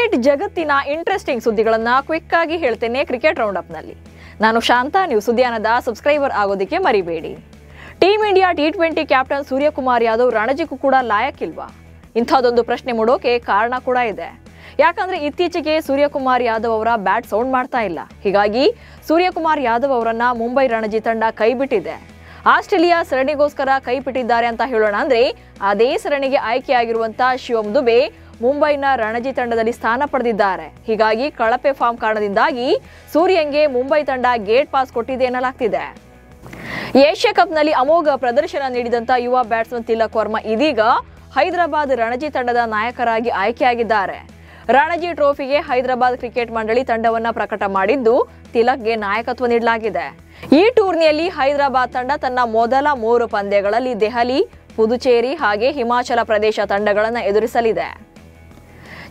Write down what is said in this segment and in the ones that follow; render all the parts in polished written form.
Cricket ಜಗತ್ತಿನ interesting ಸುದ್ದಿಗಳನ್ನ quick ಆಗಿ ಹೇಳ್ತೇನೆ ಕ್ರಿಕೆಟ್ ರೌಂಡ್ ಅಪ್ ನಲ್ಲಿ. ನಾನು ಶಾಂತ. ನೀವು ಸುದ್ದಿಯಾನದ ಸಬ್ಸ್ಕ್ರೈಬರ್ ಆಗೋದಕ್ಕೆ ಮರಿಬೇಡಿ. Team India T20 captain Suryakumar Yadav ರಣಜಿಗೂ ಕೂಡ ಲಾಯಕ್ಕಿಲ್ವಾ? ಇಂಥದ್ದೊಂದು ಪ್ರಶ್ನೆ ಮೂಡೋಕೆ ಕಾರಣ ಕೂಡ ಇದೆ. ಯಾಕಂದ್ರೆ ಇತ್ತೀಚೆಗೆ ಸೂರ್ಯಕುಮಾರ್ ಯಾದವ್ ಅವರ ಬ್ಯಾಟ್ ಸೌಂಡ್ ಮಾಡ್ತಾ ಇಲ್ಲ. ಹೀಗಾಗಿ ಸೂರ್ಯಕುಮಾರ್ ಯಾದವ್ ಅವರನ್ನ ಮುಂಬೈ ರಣಜಿ ತಂಡ ಕೈ ಬಿಟ್ಟಿದೆ. ಆಸ್ಟ್ರೇಲಿಯಾ ಸರಣಿಗೋಸ್ಕರ ಕೈ ಬಿಟ್ಟಿದ್ದಾರೆ ಅಂತ ಹೇಳೋಣ. ಅಂದ್ರೆ ಅದೇ ಸರಣಿಗೆ ಆಯ್ಕೆಯಾಗಿರುವಂತ ಶಿವಮ್ ದುಬೆ ಮುಂಬೈನ ರಣಜಿ ತಂಡದಲ್ಲಿ ಸ್ಥಾನ ಪಡೆದಿದ್ದಾರೆ. ಹೀಗಾಗಿ ಕಳಪೆ ಫಾರ್ಮ್ ಕಾರಣದಿಂದಾಗಿ ಸೂರ್ಯಂಗೆ ಮುಂಬೈ ತಂಡ ಗೇಟ್ ಪಾಸ್ ಕೊಟ್ಟಿದೆ ಎನ್ನಲಾಗ್ತಿದೆ. ಏಷ್ಯಾ ಕಪ್ನಲ್ಲಿ ಅಮೋಘ ಪ್ರದರ್ಶನ ನೀಡಿದಂತ ಯುವ ಬ್ಯಾಟ್ಸ್ಮನ್ ತಿಲಕ್ ವರ್ಮಾ ಇದೀಗ ಹೈದರಾಬಾದ್ ರಣಜಿ ತಂಡದ ನಾಯಕರಾಗಿ ಆಯ್ಕೆಯಾಗಿದ್ದಾರೆ. ರಣಜಿ ಟ್ರೋಫಿಗೆ ಹೈದರಾಬಾದ್ ಕ್ರಿಕೆಟ್ ಮಂಡಳಿ ತಂಡವನ್ನ ಪ್ರಕಟ ಮಾಡಿದ್ದು ತಿಲಕ್ಗೆ ನಾಯಕತ್ವ ನೀಡಲಾಗಿದೆ. ಈ ಟೂರ್ನಿಯಲ್ಲಿ ಹೈದರಾಬಾದ್ ತಂಡ ತನ್ನ ಮೊದಲ 3 ಪಂದ್ಯಗಳಲ್ಲಿ ದೆಹಲಿ, ಪುದುಚೇರಿ ಹಾಗೆ ಹಿಮಾಚಲ ಪ್ರದೇಶ ತಂಡಗಳನ್ನು ಎದುರಿಸಲಿದೆ.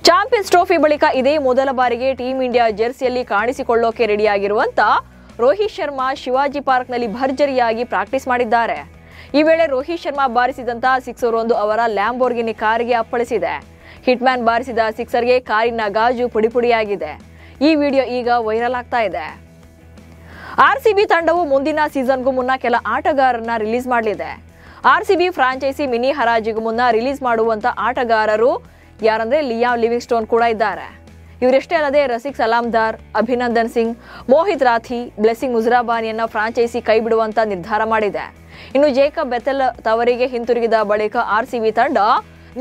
ಚಾಂಪಿಯನ್ಸ್ ಟ್ರೋಫಿ ಬಳಿಕ ಇದೇ ಮೊದಲ ಬಾರಿಗೆ ಟೀಮ್ ಇಂಡಿಯಾ ಜೆರ್ಸಿಯಲ್ಲಿ ಕಾಣಿಸಿಕೊಳ್ಳೋಕೆ ರೆಡಿಯಾಗಿರುವಂತ ರೋಹಿತ್ ಶರ್ಮಾ ಶಿವಾಜಿ ಪಾರ್ಕ್ನಲ್ಲಿ ಭರ್ಜರಿಯಾಗಿ ಪ್ರಾಕ್ಟೀಸ್ ಮಾಡಿದ್ದಾರೆ. ಈ ವೇಳೆ ರೋಹಿತ್ ಶರ್ಮಾ ಬಾರಿಸಿದಂತ ಸಿಕ್ಸರ್ ಒಂದು ಅವರ ಲ್ಯಾಂಬೋರ್ಗಿನಿ ಕಾರಿಗೆ ಅಪ್ಪಳಿಸಿದೆ. ಹಿಟ್ಮ್ಯಾನ್ ಬಾರಿಸಿದ ಸಿಕ್ಸರ್ಗೆ ಕಾರಿನ ಗಾಜು ಪುಡಿಪುಡಿಯಾಗಿದೆ. ಈ ವಿಡಿಯೋ ಈಗ ವೈರಲ್ ಆಗ್ತಾ ಇದೆ. RCB ತಂಡವು ಮುಂದಿನ ಸೀಸನ್ಗೂ ಮುನ್ನ ಕೆಲ ಆಟಗಾರರನ್ನ ರಿಲೀಸ್ ಮಾಡಲಿದೆ. RCB ಫ್ರಾಂಚೈಸಿ ಮಿನಿ ಹರಾಜಿಗೂ ಮುನ್ನ ರಿಲೀಸ್ ಮಾಡುವಂತ ಆಟಗಾರರು ಯಾರಂದ್ರೆ ಲಿಯಾಮ್ ಲಿವಿಂಗ್ಸ್ಟೋನ್ ಕೂಡ ಇದ್ದಾರೆ. ಇವರಷ್ಟೇ ಅಲ್ಲದೆ ರಸಿಕ್ ಸಲಾಮ್ದಾರ್, ಅಭಿನಂದನ್ ಸಿಂಗ್, ಮೋಹಿತ್ ರಾಥಿ, ಬ್ಲೆಸ್ಸಿಂಗ್ ಮುಜರಾಬಾನಿಯನ್ನ ಫ್ರಾಂಚೈಸಿ ಕೈ ಬಿಡುವಂತ ನಿರ್ಧಾರ ಮಾಡಿದೆ. ಇನ್ನು ಜೇಕಬ್ ಬೆಥೆಲ್ ತವರಿಗೆ ಹಿಂತಿರುಗಿದ ಬಳಿಕ RCB ತಂಡ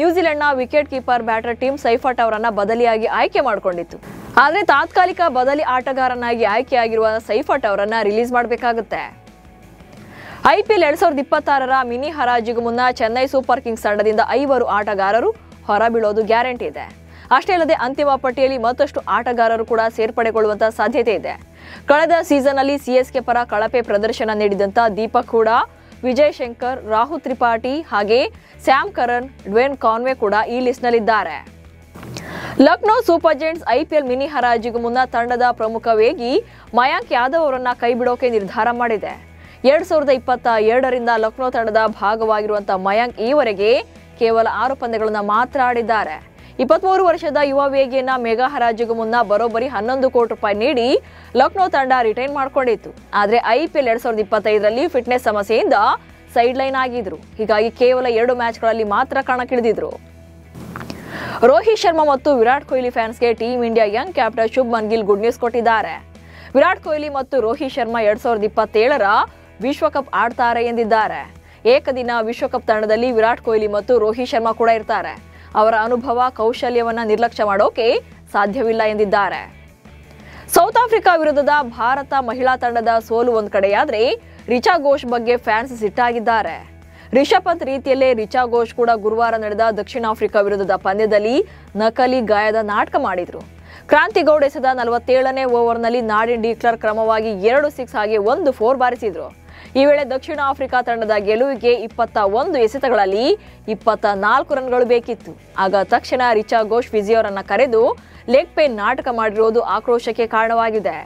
ನ್ಯೂಜಿಲೆಂಡ್ನ ವಿಕೆಟ್ ಕೀಪರ್ ಬ್ಯಾಟರ್ ಟಿಮ್ ಸೈಫರ್ಟ್ ಅವರನ್ನ ಬದಲಿಯಾಗಿ ಆಯ್ಕೆ ಮಾಡಿಕೊಂಡಿತ್ತು. ಆದ್ರೆ ತಾತ್ಕಾಲಿಕ ಬದಲಿ ಆಟಗಾರನಾಗಿ ಆಯ್ಕೆಯಾಗಿರುವ ಸೈಫರ್ಟ್ ಅವರನ್ನ ರಿಲೀಸ್ ಮಾಡಬೇಕಾಗುತ್ತೆ. IPL 2026ರ ಮಿನಿ ಹರಾಜಿಗೂ ಮುನ್ನ ಚೆನ್ನೈ ಸೂಪರ್ ಕಿಂಗ್ಸ್ ತಂಡದಿಂದ 5 ಆಟಗಾರರು ಹೊರಬೀಳೋದು ಗ್ಯಾರಂಟಿ ಇದೆ. ಅಷ್ಟೇ ಅಲ್ಲದೆ ಅಂತಿಮ ಪಟ್ಟಿಯಲ್ಲಿ ಮತ್ತಷ್ಟು ಆಟಗಾರರು ಕೂಡ ಸೇರ್ಪಡೆಗೊಳ್ಳುವಂತ ಸಾಧ್ಯತೆ ಇದೆ. ಕಳೆದ ಸೀಸನ್ ಅಲ್ಲಿ CSK ಪರ ಕಳಪೆ ಪ್ರದರ್ಶನ ನೀಡಿದಂತ ದೀಪಕ್ ಹೂಡಾ, ವಿಜಯ್ ಶಂಕರ್, ರಾಹುಲ್ ತ್ರಿಪಾಠಿ ಹಾಗೆ ಸ್ಯಾಮ್ ಕರನ್, ಡ್ವೇನ್ ಕಾನ್ವೆ ಕೂಡ ಈ ಲಿಸ್ಟ್ ನಲ್ಲಿದ್ದಾರೆ. Lucknow super giants IPL mini ಹರಾಜಿಗೂ ಮುನ್ನ ತಂಡದ ಪ್ರಮುಖ ವೇಗಿ ಮಯಾಂಕ್ ಯಾದವ್ ಅವರನ್ನ ಕೈಬಿಡೋಕೆ ನಿರ್ಧಾರ ಮಾಡಿದೆ. 2022ರಿಂದ ಲಕ್ನೋ ತಂಡದ ಭಾಗವಾಗಿರುವಂತಹ ಮಯಾಂಕ್ ಈವರೆಗೆ ಕೇವಲ 6 ಪಂದ್ಯಗಳನ್ನು ಮಾತ್ರ ಆಡಿದ್ದಾರೆ. 23 ವರ್ಷದ ಯುವ ವೇಗಿಯನ್ನ ಮೆಗಾ ಹರಾಜಿಗೂ ಮುನ್ನ ಬರೋಬ್ಬರಿ 11 ಕೋಟಿ ರೂಪಾಯಿ ನೀಡಿ ಲಕ್ನೋ ತಂಡ ರಿಟೈನ್ ಮಾಡಿಕೊಂಡಿತ್ತು. ಆದ್ರೆ IPL 2025ರಲ್ಲಿ ಫಿಟ್ನೆಸ್ ಸಮಸ್ಯೆಯಿಂದ ಸೈಡ್ ಲೈನ್ ಆಗಿದ್ರು. ಹೀಗಾಗಿ ಕೇವಲ 2 ಮ್ಯಾಚ್ಗಳಲ್ಲಿ ಮಾತ್ರ ಕಣಕ್ಕಿಳಿದಿದ್ರು. ರೋಹಿತ್ ಶರ್ಮಾ ಮತ್ತು ವಿರಾಟ್ ಕೊಹ್ಲಿ ಫ್ಯಾನ್ಸ್ಗೆ team India young captain Shubman Gill good news ಕೊಟ್ಟಿದ್ದಾರೆ. ವಿರಾಟ್ ಕೊಹ್ಲಿ ಮತ್ತು ರೋಹಿತ್ ಶರ್ಮಾ 2027ರ ವಿಶ್ವಕಪ್ ಆಡ್ತಾರೆ ಎಂದಿದ್ದಾರೆ. ಏಕದಿನ ವಿಶ್ವಕಪ್ ತಂಡದಲ್ಲಿ ವಿರಾಟ್ ಕೊಹ್ಲಿ ಮತ್ತು ರೋಹಿತ್ ಶರ್ಮಾ ಕೂಡ ಇರ್ತಾರೆ. ಅವರ ಅನುಭವ, ಕೌಶಲ್ಯವನ್ನ ನಿರ್ಲಕ್ಷ್ಯ ಮಾಡೋಕೆ ಸಾಧ್ಯವಿಲ್ಲ ಎಂದಿದ್ದಾರೆ. ಸೌತ್ ಆಫ್ರಿಕಾ ವಿರುದ್ಧದ ಭಾರತ ಮಹಿಳಾ ತಂಡದ ಸೋಲು ಒಂದ್ ಕಡೆಯಾದ್ರೆ ರಿಚಾ ಘೋಷ್ ಬಗ್ಗೆ ಫ್ಯಾನ್ಸ್ ಸಿಟ್ಟಾಗಿದ್ದಾರೆ. ರಿಷಬ್ ಪಂತ್ ರೀತಿಯಲ್ಲೇ ರಿಚಾ ಘೋಷ್ ಕೂಡ ಗುರುವಾರ ನಡೆದ ದಕ್ಷಿಣ ಆಫ್ರಿಕಾ ವಿರುದ್ಧದ ಪಂದ್ಯದಲ್ಲಿ ನಕಲಿ ಗಾಯದ ನಾಟಕ ಮಾಡಿದ್ರು. ಕ್ರಾಂತಿ ಗೌಡ್ ಎಸೆದ 47ನೇ ಓವರ್ನಲ್ಲಿ ನಾಡಿನ್ ಡಿ ಕ್ಲರ್ಕ್ ಕ್ರಮವಾಗಿ 2 6 ಹಾಗೆ 1 4 ಬಾರಿಸಿದ್ರು. ಈ ವೇಳೆ ದಕ್ಷಿಣ ಆಫ್ರಿಕಾ ತಂಡದ ಗೆಲುವಿಗೆ 21 ಎಸೆತಗಳಲ್ಲಿ 24 ರನ್ಗಳು ಬೇಕಿತ್ತು. ಆಗ ತಕ್ಷಣ ರಿಚಾ ಘೋಷ್ ಫಿಜಿಯೋರನ್ನ ಕರೆದು ಲೆಗ್ ಪೇನ್ ನಾಟಕ ಮಾಡಿರುವುದು ಆಕ್ರೋಶಕ್ಕೆ ಕಾರಣವಾಗಿದೆ.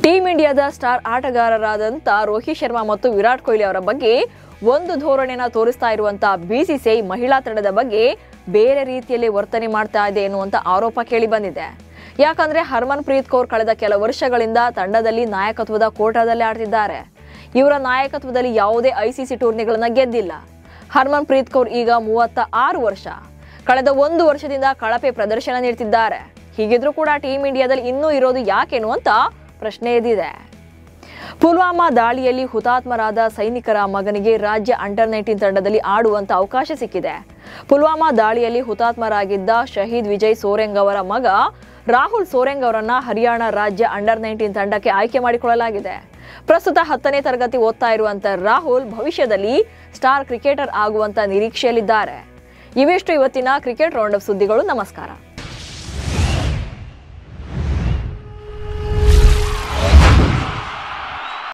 ಟೀಮ್ ಇಂಡಿಯಾದ ಸ್ಟಾರ್ ಆಟಗಾರರಾದಂತ ರೋಹಿತ್ ಶರ್ಮಾ ಮತ್ತು ವಿರಾಟ್ ಕೊಹ್ಲಿ ಅವರ ಬಗ್ಗೆ ಒಂದು ಧೋರಣೆಯನ್ನ ತೋರಿಸ್ತಾ ಇರುವಂತಹ BCCI ಮಹಿಳಾ ತಂಡದ ಬಗ್ಗೆ ಬೇರೆ ರೀತಿಯಲ್ಲಿ ವರ್ತನೆ ಮಾಡ್ತಾ ಇದೆ ಎನ್ನುವಂತ ಆರೋಪ ಕೇಳಿ ಬಂದಿದೆ. ಯಾಕಂದ್ರೆ ಹರ್ಮನ್ ಪ್ರೀತ್ ಕೌರ್ ಕಳೆದ ಕೆಲ ವರ್ಷಗಳಿಂದ ತಂಡದಲ್ಲಿ ನಾಯಕತ್ವದ ಕೋಟಾದಲ್ಲಿ ಆಡ್ತಿದ್ದಾರೆ. ಇವರ ನಾಯಕತ್ವದಲ್ಲಿ ಯಾವುದೇ ICC ಟೂರ್ನಿಗಳನ್ನ ಗೆದ್ದಿಲ್ಲ. ಹರ್ಮನ್ ಪ್ರೀತ್ ಕೌರ್ ಈಗ 36 ವರ್ಷ. ಕಳೆದ 1 ವರ್ಷದಿಂದ ಕಳಪೆ ಪ್ರದರ್ಶನ ನೀಡುತ್ತಿದ್ದಾರೆ. ಹೀಗಿದ್ರೂ ಕೂಡ ಟೀಮ್ ಇಂಡಿಯಾದಲ್ಲಿ ಇನ್ನೂ ಇರೋದು ಯಾಕೇನು ಅಂತ ಪ್ರಶ್ನೆ ಎದ್ದಿದೆ. ಪುಲ್ವಾಮಾ ದಾಳಿಯಲ್ಲಿ ಹುತಾತ್ಮರಾದ ಸೈನಿಕರ ಮಗನಿಗೆ ರಾಜ್ಯ ಅಂಡರ್-19 ತಂಡದಲ್ಲಿ ಆಡುವಂತ ಅವಕಾಶ ಸಿಕ್ಕಿದೆ. ಪುಲ್ವಾಮಾ ದಾಳಿಯಲ್ಲಿ ಹುತಾತ್ಮರಾಗಿದ್ದ ಶಹೀದ್ ವಿಜಯ್ ಸೋರೆಂಗ್ ಅವರ ಮಗ ರಾಹುಲ್ ಸೋರೆಂಗ್ ಅವರನ್ನ ಹರಿಯಾಣ ರಾಜ್ಯ ಅಂಡರ್-19 ತಂಡಕ್ಕೆ ಆಯ್ಕೆ ಮಾಡಿಕೊಳ್ಳಲಾಗಿದೆ. ಪ್ರಸ್ತುತ 10ನೇ ತರಗತಿ ಓದ್ತಾ ಇರುವಂತ ರಾಹುಲ್ ಭವಿಷ್ಯದಲ್ಲಿ ಸ್ಟಾರ್ ಕ್ರಿಕೆಟರ್ ಆಗುವಂತ ನಿರೀಕ್ಷೆಯಲ್ಲಿದ್ದಾರೆ. ಇವಿಷ್ಟು ಇವತ್ತಿನ ಕ್ರಿಕೆಟ್ ರೌಂಡ್ ಅಪ್ ಸುದ್ದಿಗಳು. ನಮಸ್ಕಾರ.